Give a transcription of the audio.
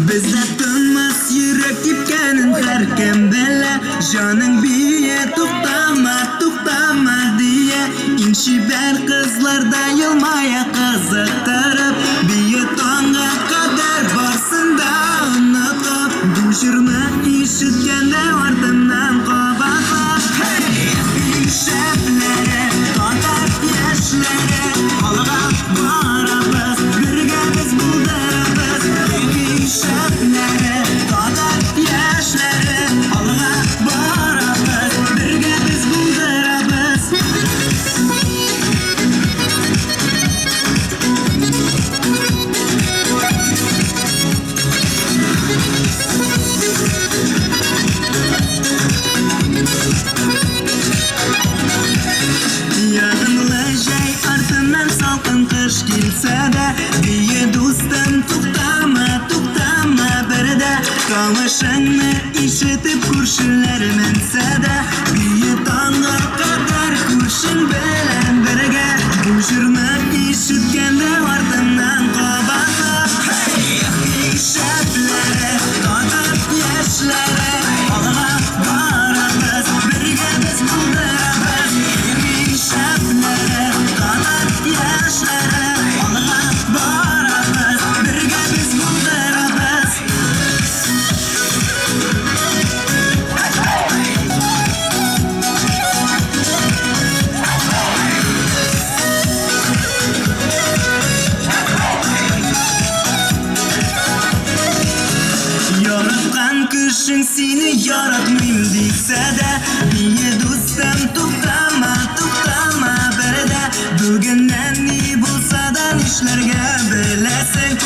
Bizde tınmaz yürek tepkenin her kim bile. Canın biye tuktama tuktama diye. İnşiber kızlarda yılmaya kızıktırıp biye tonga kadar varsın da unutup düşürme işitkende ardından kovalıp. Hey! Şeflere, kadar yaşlara halga varabız, birge biz buldarabız. Şeflere, kadar yaşlara halga varabız, birge biz buldarabız. Yağınlayacak ardından salkın kış gelse de diye dostum tuktama tuktama bir de kavuşanını işitip kurşunlar mense de diye tanga kadar kurşun bilen birge düşürme işitkende ardından kovalıp. Hey! Şeflere, kadar yaşlara halga varabız, birge biz buldarabız. Şeflere, kadar yaşlara halga varabız, birge biz buldarabız. Yaratkan kışın seni yaratmayayım dese de niye dostum tuktama tuktama bir de bugünden ne bulsa da işlerge bilesin.